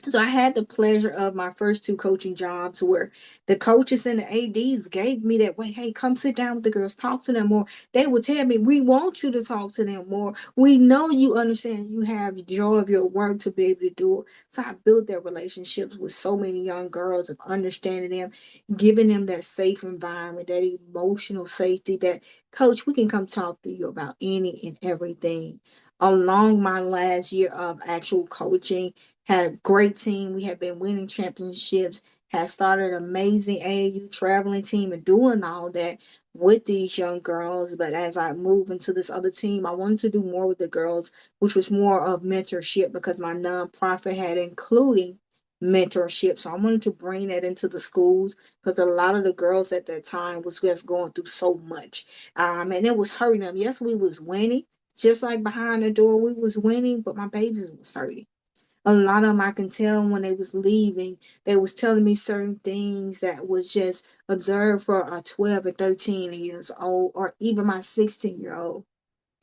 So I had the pleasure of my first two coaching jobs where the coaches and the ADs gave me that way, hey, come sit down with the girls, talk to them more. They would tell me, we want you to talk to them more. We know you understand you have the joy of your work to be able to do it. So I built their relationships with so many young girls of understanding them, giving them that safe environment, that emotional safety that, coach, we can come talk to you about any and everything. Along my last year of actual coaching, had a great team. We had been winning championships, had started an amazing AAU traveling team and doing all that with these young girls. But as I moved into this other team, I wanted to do more with the girls, which was more of mentorship because my nonprofit had including mentorship. So I wanted to bring that into the schools because a lot of the girls at that time was just going through so much. And it was hurting them. Yes, we was winning. Just like behind the door, we was winning, but my babies was hurting. A lot of them I can tell when they was leaving, they was telling me certain things that was just observed for a 12 or 13 years old, or even my 16-year old.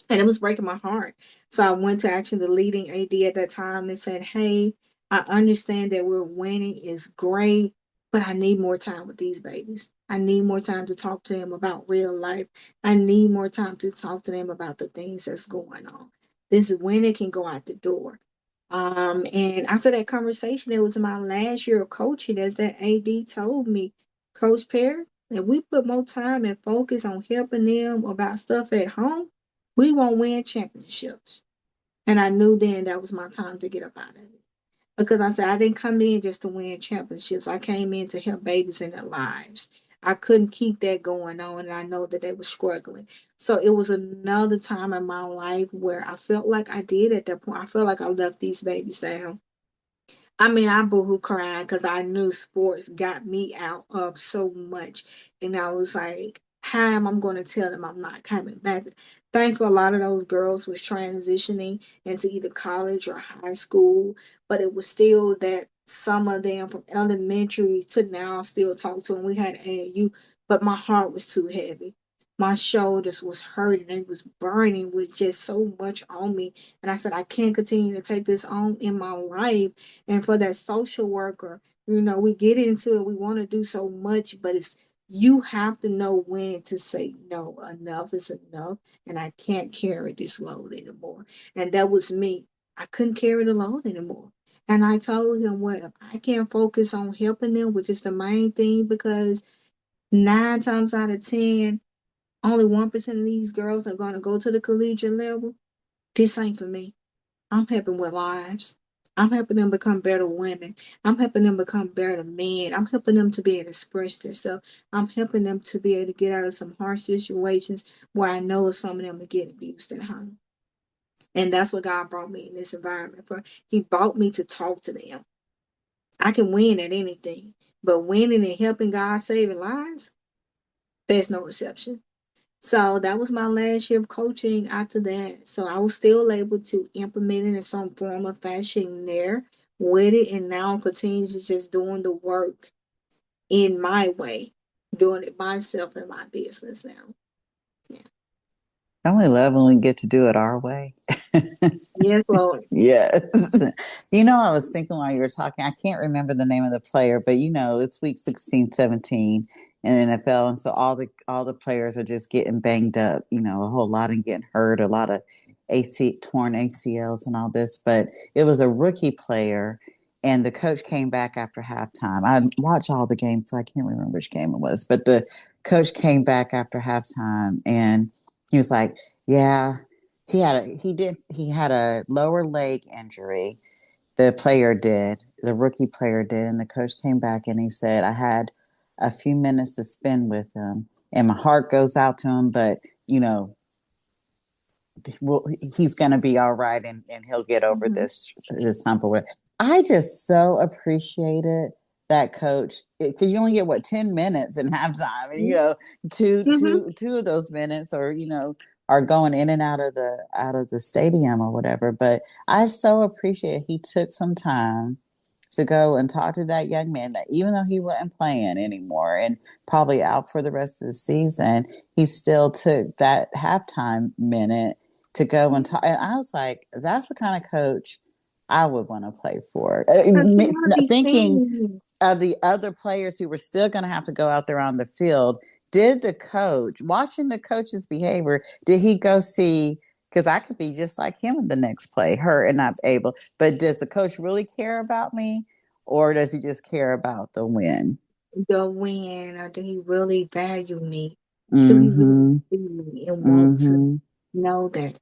And it was breaking my heart. So I went to actually the leading AD at that time and said, hey, I understand that we're winning is great, but I need more time with these babies. I need more time to talk to them about real life. I need more time to talk to them about the things that's going on. This winning can go out the door. And after that conversation, it was my last year of coaching, as that AD told me, Coach Perry, if we put more time and focus on helping them about stuff at home, we won't win championships. And I knew then that was my time to get up out of it. Because I said I didn't come in just to win championships. I came in to help babies in their lives. I couldn't keep that going on, and I know that they were struggling. So it was another time in my life where I felt like I did at that point. I felt like I left these babies down. I mean, I boohoo cried because I knew sports got me out of so much. And I was like, how am I going to tell them I'm not coming back? Thankful a lot of those girls was transitioning into either college or high school, but it was still that some of them from elementary to now still talk to them. We had AAU, but my heart was too heavy. My shoulders was hurting. It was burning with just so much on me. And I said, I can't continue to take this on in my life. And for that social worker, we get into it, we want to do so much, but it's you have to know when to say no. Enough is enough, and I can't carry this load anymore. And that was me. I couldn't carry the load anymore. And I told him, well, if I can't focus on helping them, which is the main thing, because 9 times out of 10, only 1% of these girls are going to go to the collegiate level. This ain't for me. I'm helping with lives. I'm helping them become better women. I'm helping them become better men. I'm helping them to be able to express themselves. I'm helping them to be able to get out of some harsh situations where I know some of them are getting abused at home. And that's what God brought me in this environment for. He brought me to talk to them. I can win at anything, but winning and helping God saving lives, there's no exception. So that was my last year of coaching after that. So I was still able to implement it in some form of fashion there with it. And now I'm continuing to just doing the work in my way, doing it myself in my business now. Yeah. I only love when we get to do it our way. Yes, Lord. Yes. I was thinking while you were talking, I can't remember the name of the player, but it's week 16, 17 in the NFL. And so all the players are just getting banged up, a whole lot and getting hurt, a lot of torn ACLs and all this. But it was a rookie player, and the coach came back after halftime. I watch all the games, so I can't remember which game it was, but the coach came back after halftime and he was like, yeah, he had a lower leg injury. The rookie player did, and the coach came back and he said, I had a few minutes to spend with him, and my heart goes out to him, but you know, well, he's going to be all right, and he'll get over Mm-hmm. this hump or what. I just so appreciated that coach because you only get 10 minutes in halftime, and two Mm-hmm. two two of those minutes are going in and out of the stadium or whatever. But I so appreciate he took some time to go and talk to that young man that even though he wasn't playing anymore and probably out for the rest of the season, he still took that halftime minute to go and talk. And I was like, that's the kind of coach I would want to play for. Because you want to be Thinking seen. of the other players who were still going to have to go out there on the field, watching the coach's behavior, did he go see? Because I could be just like him in the next play, hurt and not able. But does the coach really care about me, or does he just care about the win? The win, or do he really value me? Do he really Mm-hmm. see me and want to Mm-hmm. know that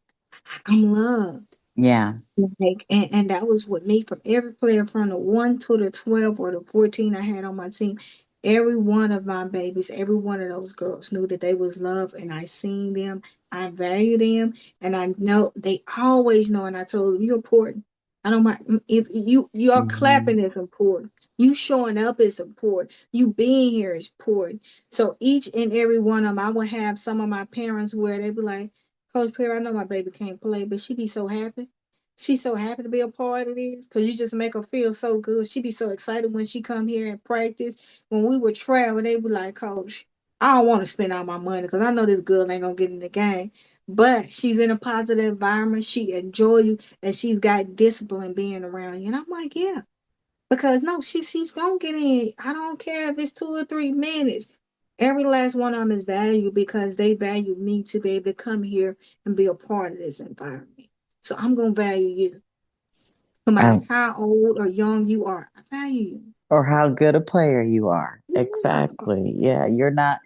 I'm loved? Yeah. Like, and that was with me from every player from the 1 to the 12 or the 14 I had on my team. Every one of my babies, every one of those girls knew that they was loved, and I seen them, I value them, and I know they always know. And I told them, you're important. I don't mind if your Mm-hmm. clapping is important. You showing up is important. You being here is important. So each and every one of them, I would have some of my parents where they be like, Coach Perry, I know my baby can't play, but she be so happy. She's so happy to be a part of this because you just make her feel so good. She be so excited when she come here and practice. When we would travel, they be like, Coach, I don't want to spend all my money because I know this girl ain't gonna get in the game. But she's in a positive environment. She enjoy you, and she's got discipline being around you. And I'm like, yeah, because no, she's gonna get in. I don't care if it's 2 or 3 minutes. Every last one of them is valued because they value me to be able to come here and be a part of this environment. So I'm gonna value you, no matter Um, how old or young you are. I value you. or how good a player you are. Yeah. Exactly. Yeah, you're not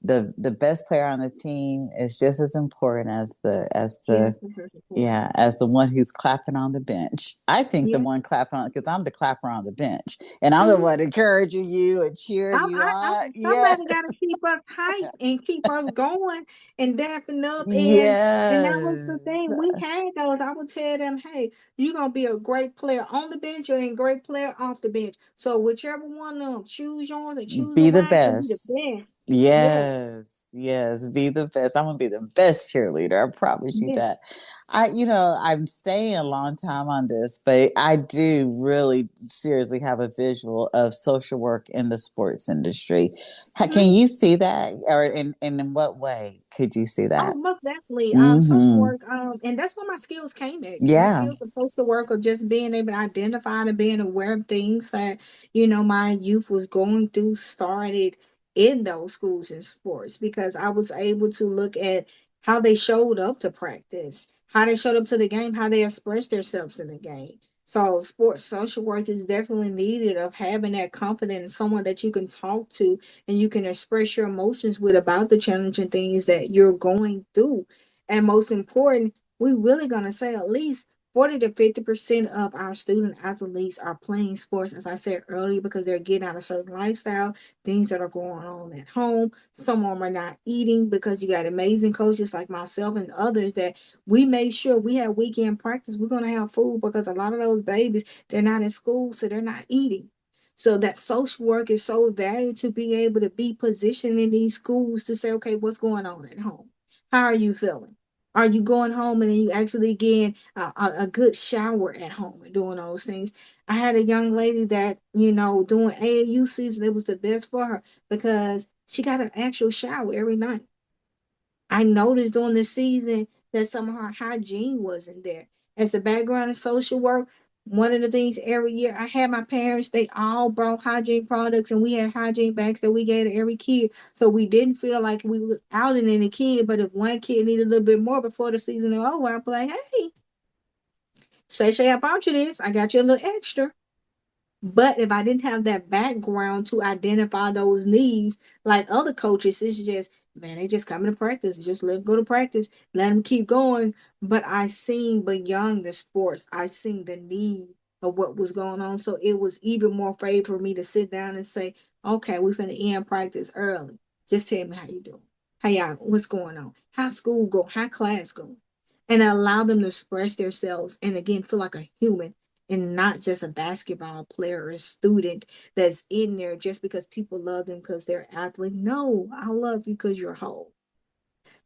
the best player on the team is just as important as the as Yes, the it's very important. yeah, as the one who's clapping on the bench. I think the Yes. one clapping on because I'm the clapper on the bench, and I'm the Mhm. one encouraging you and cheering you I, on. Yeah, somebody got to keep us hype and keep us going and dapping up, and that was the yes, thing. We had those. I would tell them, hey, you're gonna be a great player on the bench or a great player off the bench. So whichever one of them, choose yours and choose a be the ride and be the best. best. Yes, Yes, yes, be the best. I'm gonna be the best cheerleader. I promise you yes. that. I'm staying a long time on this, but I do really seriously have a visual of social work in the sports industry. Can Mhm. you see that, or and in what way could you see Oh, that? most definitely. Social Mm-hmm. work, and that's where my skills came at. My Yeah. skills of social work are just being able to identify and being aware of things that, my youth was going through started in those schools and sports because I was able to look at how they showed up to practice, how they showed up to the game, how they expressed themselves in the game. So sports social work is definitely needed of having that confidence and someone that you can talk to and you can express your emotions with about the challenging things that you're going through. And most important, we really gonna say at least 40 to 50% of our student athletes are playing sports, as I said earlier, because they're getting out of certain lifestyle, things that are going on at home. Some of them are not eating because you got amazing coaches like myself and others that we made sure we had weekend practice. We're gonna have food because a lot of those babies, they're not in school, so they're not eating. So that social work is so valuable to be able to be positioned in these schools to say, okay, what's going on at home? How are you feeling? Are you going home and then you actually getting a good shower at home and doing those things? I had a young lady that, doing AAU season, it was the best for her because she got an actual shower every night. I noticed during the season that some of her hygiene wasn't there. As the background in social work, one of the things every year I had my parents, they all brought hygiene products and we had hygiene bags that we gave to every kid. So we didn't feel like we was outing any kid, but if one kid needed a little bit more before the season was over, I'd be like, hey, Shay, I bought you this. I got you a little extra. But if I didn't have that background to identify those needs, like other coaches, it's just, man, they just coming to practice. Just let them go to practice. Let them keep going. But I seen beyond the sports. I seen the need of what was going on. So it was even more favorable for me to sit down and say, okay, we finna end practice early. Just tell me how you doing. How y'all, what's going on? How school go? How class go? And allow them to express themselves and again feel like a human and not just a basketball player or a student that's in there just because people love them because they're athlete. No, I love you because you're whole.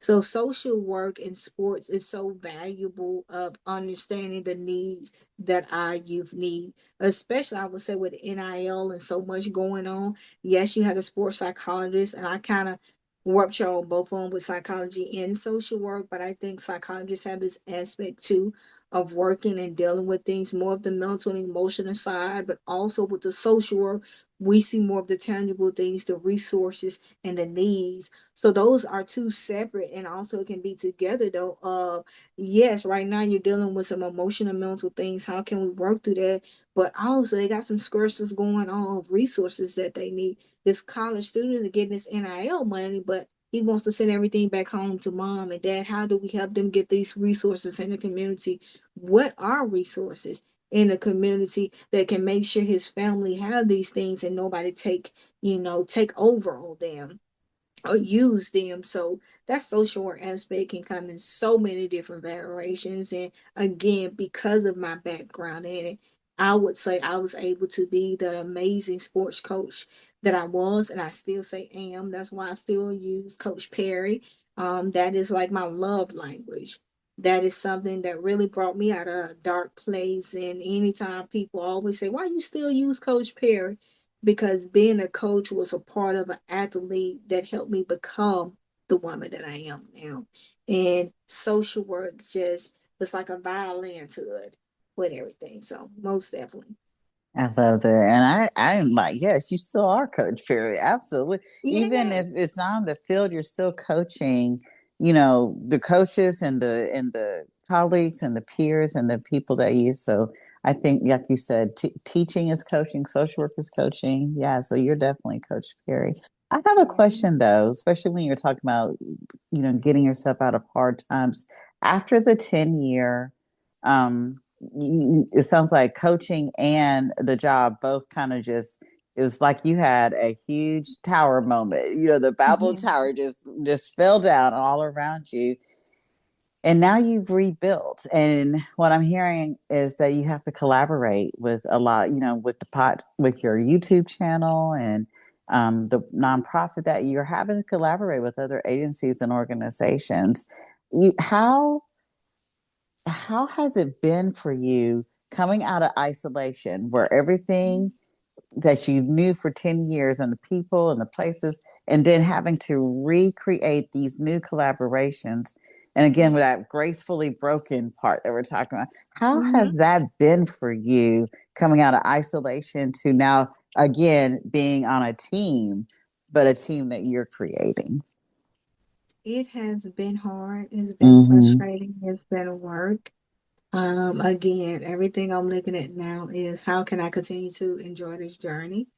So social work in sports is so valuable of understanding the needs that our youth need, especially I would say with NIL and so much going on. Yes, you had a sports psychologist, and I kind of rupture on both of them with psychology and social work, but I think psychologists have this aspect too of working and dealing with things more of the mental and emotional side, but also with the social work, we see more of the tangible things, the resources and the needs. So those are two separate and also can be together though. Yes, right now you're dealing with some emotional mental things. How can we work through that? But also they got some scarces going on of resources that they need. This college student is getting this NIL money, but he wants to send everything back home to mom and dad. How do we help them get these resources in the community? What are resources in the community that can make sure his family have these things and nobody take over on them or use them? So that social work aspect can come in so many different variations. And again, because of my background in it, I would say I was able to be the amazing sports coach that I was, and I still say am. That's why I still use Coach Perry. That is like my love language. That is something that really brought me out of a dark place. And anytime people always say, why you still use Coach Perry? Because being a coach was a part of an athlete that helped me become the woman that I am now. And social work just was like a violin to it with everything. So most definitely. I love that. And I'm like, yes, you still are Coach Perry. Absolutely. Even Yeah. if it's not on the field, you're still coaching, the coaches and the colleagues and the peers and the people that you. So I think, like you said, teaching is coaching, social work is coaching. Yeah. So you're definitely Coach Perry. I have a Yeah. question though, especially when you're talking about, getting yourself out of hard times after the 10-year, it sounds like coaching and the job both kind of just, it was like you had a huge tower moment. The Babel Yeah. Tower just fell down all around you, and now you've rebuilt. And what I'm hearing is that you have to collaborate with a lot, with with your YouTube channel and the nonprofit that you're having to collaborate with other agencies and organizations. you how has it been for you coming out of isolation where everything that you knew for 10 years and the people and the places, and then having to recreate these new collaborations? And again, with that gracefully broken part that we're talking about, how has Mm-hmm. that been for you coming out of isolation to now, again, being on a team, but a team that you're creating? It has been hard. It's been Mm-hmm. frustrating. It's been work. Again, everything I'm looking at now is how can I continue to enjoy this journey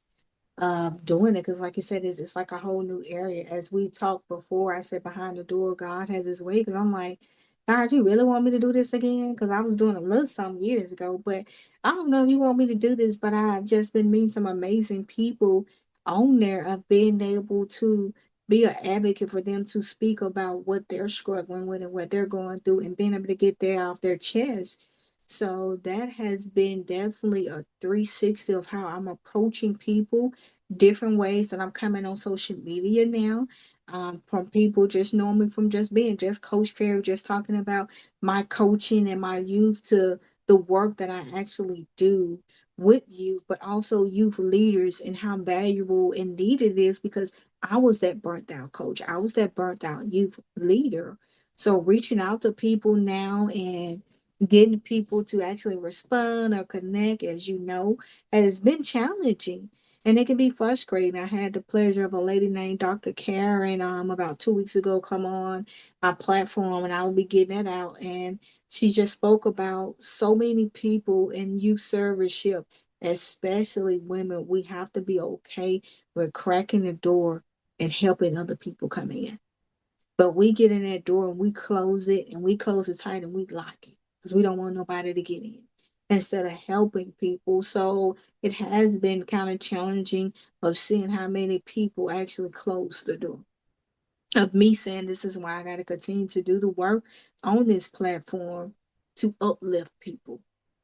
of doing it? Because, like you said, it's like a whole new area. As we talked before, I said behind the door, God has His way. Because I'm like, God, you really want me to do this again? Because I was doing a little some years ago, but I don't know if you want me to do this. But I've just been meeting some amazing people on there of being able to be an advocate for them to speak about what they're struggling with and what they're going through and being able to get that off their chest. So that has been definitely a 360 of how I'm approaching people, different ways that I'm coming on social media now. From people just knowing me from just being just Coach Perry, just talking about my coaching and my youth to the work that I actually do with youth, but also youth leaders and how valuable and needed it is because I was that burnt out coach. I was that burnt out youth leader. So reaching out to people now and getting people to actually respond or connect, as you know, has been challenging. And it can be frustrating. I had the pleasure of a lady named Dr. Karen about 2 weeks ago come on my platform, and I will be getting that out. And she just spoke about so many people in youth serviceship, especially women. We have to be okay with cracking the door and helping other people come in. But we get in that door and we close it and we close it tight and we lock it because we don't want nobody to get in instead of helping people. So it has been kind of challenging of seeing how many people actually close the door. Of me saying this is why I got to continue to do the work on this platform to uplift people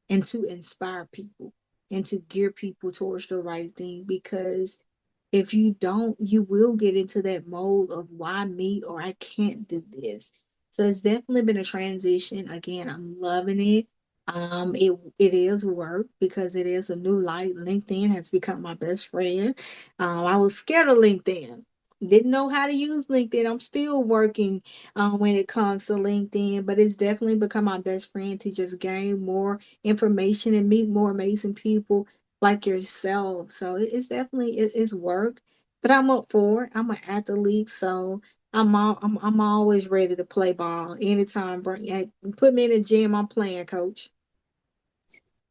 and to inspire people and to gear people towards the right thing because if you don't, you will get into that mode of why me or I can't do this. So it's definitely been a transition. Again, I'm loving it. It is work because it is a new light. LinkedIn has become my best friend. I was scared of LinkedIn. Didn't know how to use LinkedIn. I'm still working when it comes to LinkedIn, but it's definitely become my best friend to just gain more information and meet more amazing people like yourself. So it's definitely it's work, but I'm up for it. I'm an athlete, so I'm always ready to play ball anytime. Put me in the gym. I'm playing, coach.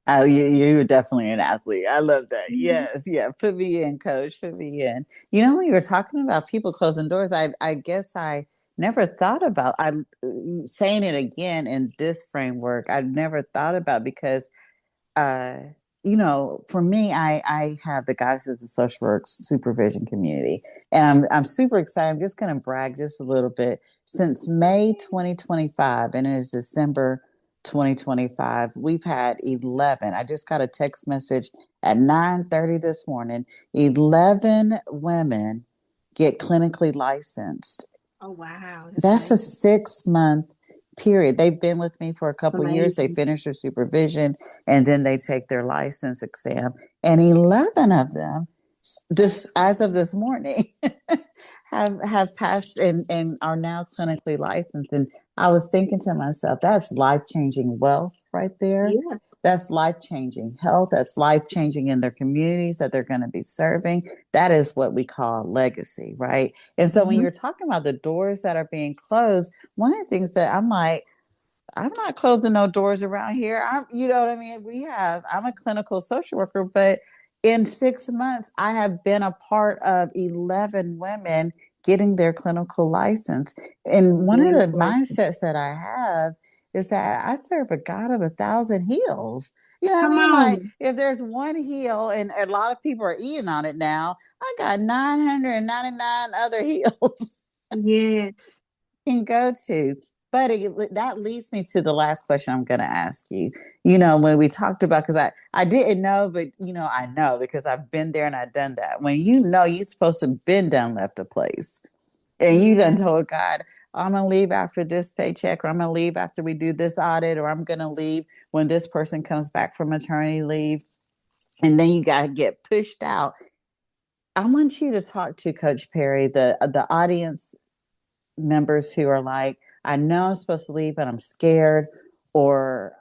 Oh, you're definitely an athlete. I love that. Mhm. Yes, yeah. Put me in, coach. Put me in. You know, when you were talking about people closing doors, I guess I never thought about. I'm saying it again in this framework. I've never thought about because uh, for me, I have the Goddesses of Social Work supervision community, and I'm super excited. I'm just going to brag just a little bit. Since May 2025, and it is December 2025, we've had 11. I just got a text message at 9:30 this morning. 11 women get clinically licensed. Oh wow, that's That's a amazing. 6 month period. They've been with me for a couple of years. They Amazing. finish their supervision and then they take their license exam. And 11 of them, this as of this morning, have passed and are now clinically licensed. And I was thinking to myself, that's life changing wealth right there. Yeah. That's life changing health. That's life changing in their communities that they're going to be serving. That is what we call legacy, right? And so when Hmm. you're talking about the doors that are being closed, one of the things that I'm like, I'm not closing no doors around here. You know what I mean? I'm a clinical social worker, but in 6 months, I have been a part of 11 women getting their clinical license. And one of the Congratulations. mindsets that I have is that I serve a God of 1,000 heals. You know what I Come mean? Like on. if there's one heal and a lot of people are eating on it now, I got 999 other heals Yes. can go to. But that leads me to the last question I'm going to ask you. When we talked about, because I didn't know, but I know because I've been there and I've done that. When you're supposed to have been done left a place and you Yeah. done told God, I'm going to leave after this paycheck, or I'm going to leave after we do this audit, or I'm going to leave when this person comes back from maternity leave. And then you got to get pushed out. I want you to talk to Coach Perry, the audience members who are like, I know I'm supposed to leave, but I'm scared, or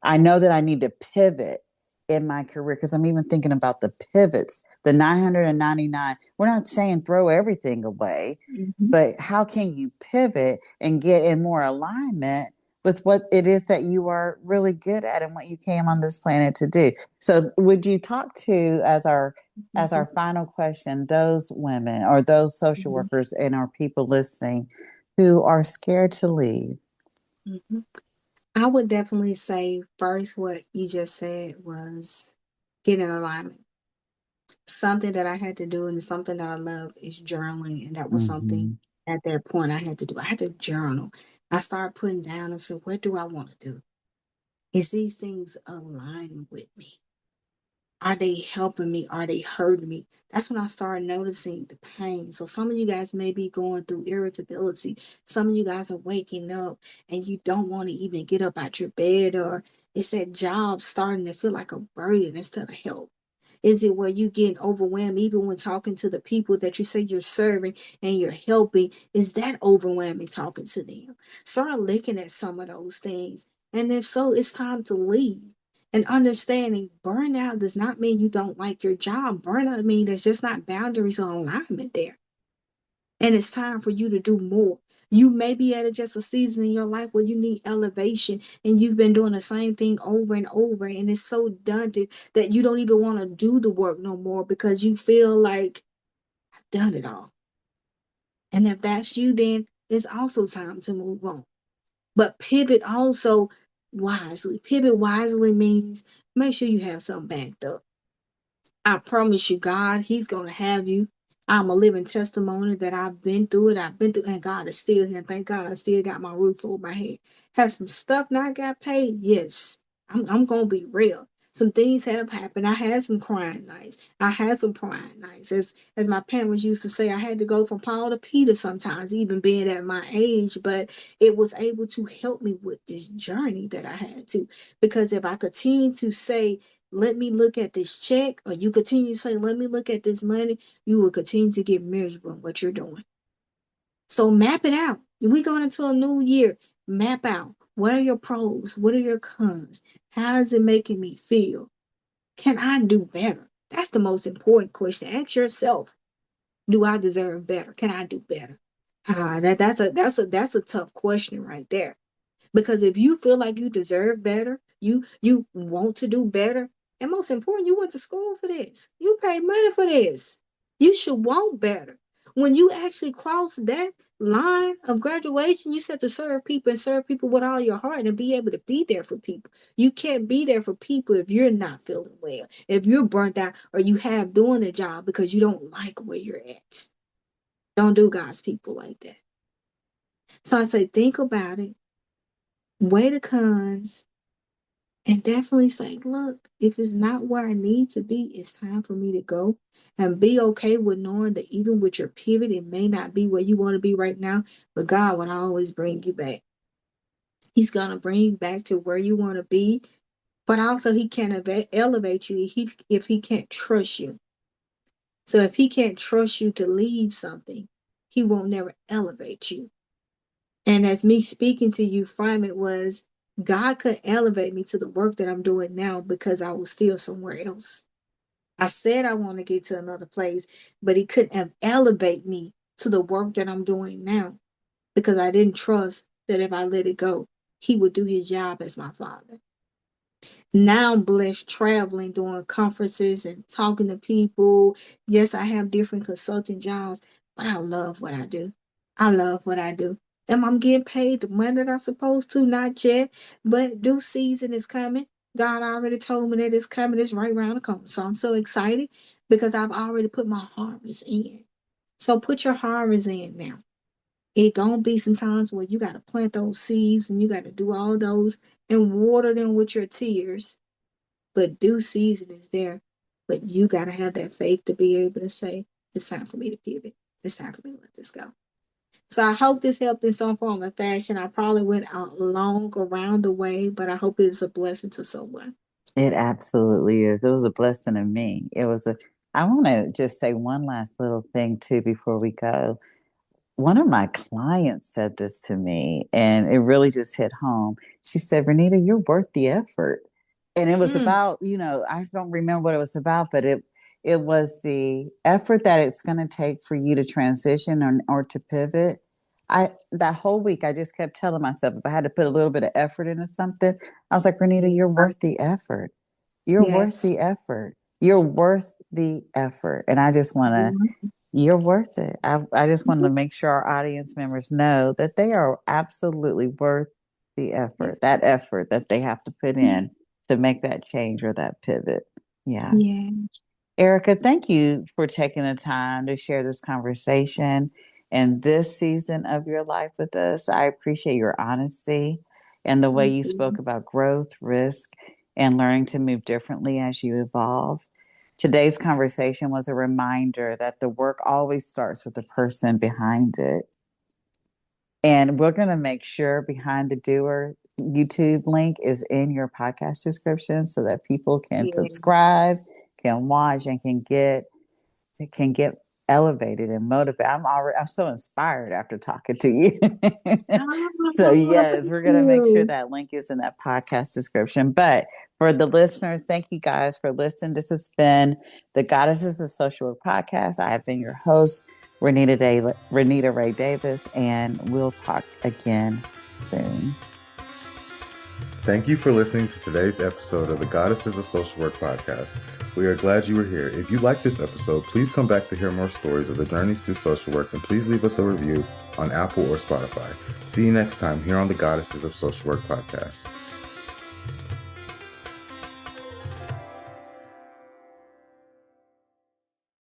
I know that I need to pivot in my career because I'm even thinking about the pivots, the 999. We're not saying throw everything away, Hmm. but how can you pivot and get in more alignment with what it is that you are really good at and what you came on this planet to do. So would you talk to, as our final question, those women or those social Mhm. workers and our people listening who are scared to leave? Mhm. I would definitely say first what you just said was get in alignment. Something that I had to do and something that I love is journaling. And that was something Mm-hmm. at that point I had to do. I had to journal. I started putting down and said, what do I want to do? Is these things aligning with me? Are they helping me? Are they hurting me? That's when I started noticing the pain. So some of you guys may be going through irritability. Some of you guys are waking up and you don't want to even get up out your bed, or it's that job starting to feel like a burden instead of help. Is it where you getting overwhelmed even when talking to the people that you say you're serving and you're helping? Is that overwhelming talking to them? Start looking at some of those things. And if so, it's time to leave. And understanding burnout does not mean you don't like your job. Burnout means there's just not boundaries or alignment there. And it's time for you to do more. You may be at just a season in your life where you need elevation and you've been doing the same thing over and over. And it's so daunting that you don't even want to do the work no more because you feel like I've done it all. And if that's you, then it's also time to move on. But pivot also wisely. Pivot wisely means make sure you have something backed up. I promise you, God, He's going to have you. I'm a living testimony that I've been through it. I've been through, and God is still here. Thank God I still got my roof over my head. Have some stuff not got paid? Yes. I'm going to be real. Some things have happened. I had some crying nights. I had some crying nights. As my parents used to say, I had to go from Paul to Peter sometimes, even being at my age, but it was able to help me with this journey that I had to. Because if I continue to say, let me look at this check, or you continue to say, let me look at this money, you will continue to get miserable in what you're doing. So map it out. We going into a new year. Map out. What are your pros? What are your cons? How is it making me feel? Can I do better? That's the most important question. Ask yourself, do I deserve better? Can I do better? That's a tough question right there. Because if you feel like you deserve better, you want to do better, and most important, you went to school for this. You paid money for this. You should want better. When you actually cross that line of graduation, you said to serve people and serve people with all your heart and be able to be there for people. You can't be there for people if you're not feeling well, if you're burnt out, or you have doing the job because you don't like where you're at. Don't do God's people like that. So I say, think about it, weigh the cons, and definitely say, look, if it's not where I need to be, it's time for me to go. And be okay with knowing that even with your pivot, it may not be where you want to be right now, but God will always bring you back. He's going to bring you back to where you want to be, but also He can't elevate you if He can't trust you. So if He can't trust you to lead something, He won't never elevate you. And as me speaking to you from it was, God could elevate me to the work that I'm doing now because I was still somewhere else. I said I want to get to another place, but He couldn't have elevate me to the work that I'm doing now because I didn't trust that if I let it go, He would do His job as my Father. Now I'm blessed traveling, doing conferences and talking to people. Yes, I have different consulting jobs, but I love what I do. I love what I do. Am I getting paid the money that I'm supposed to? Not yet, but due season is coming. God already told me that it's coming. It's right around the corner. So I'm so excited because I've already put my harvest in. So put your harvest in now. It gonna be some times where you gotta plant those seeds and you gotta do all those and water them with your tears, but due season is there. But you got to have that faith to be able to say, it's time for me to pivot. It's time for me to let this go. So I hope this helped in some form or fashion. I probably went out long around the way, but I hope it's a blessing to someone. It absolutely is. It was a blessing to me. I want to just say one last little thing too before we go. One of my clients said this to me and it really just hit home. She said, Renita, you're worth the effort. And it was Mm, about, I don't remember what it was about, but it was the effort that it's going to take for you to transition or to pivot. that whole week I just kept telling myself if I had to put a little bit of effort into something, I was like, Renita, you're worth the effort. You're worth Yes. the effort. You're worth the effort. And I just want to, Mhm. you're worth it. I just wanted to make sure our audience members know that they are absolutely worth the effort, Yes. that effort that they have to put in to make that change or that pivot. Yeah. Yeah. Erika, thank you for taking the time to share this conversation and this season of your life with us. I appreciate your honesty and the way Thank you spoke you. about growth, risk, and learning to move differently as you evolve. Today's conversation was a reminder that the work always starts with the person behind it. And we're going to make sure Behind the Doer YouTube link is in your podcast description so that people can Yes. subscribe, can watch, and can get elevated and motivated. I'm so inspired after talking to you. So yes, Thank we're gonna make sure you. that link is in that podcast description. But for the listeners, thank you guys for listening. This has been the Goddesses of Social Work podcast. I have been your host, Renita Ray Davis, and we'll talk again soon. Thank you for listening to today's episode of the Goddesses of Social Work podcast. We are glad you were here. If you like this episode, please come back to hear more stories of the journeys through social work, and please leave us a review on Apple or Spotify. See you next time here on the Goddesses of Social Work podcast.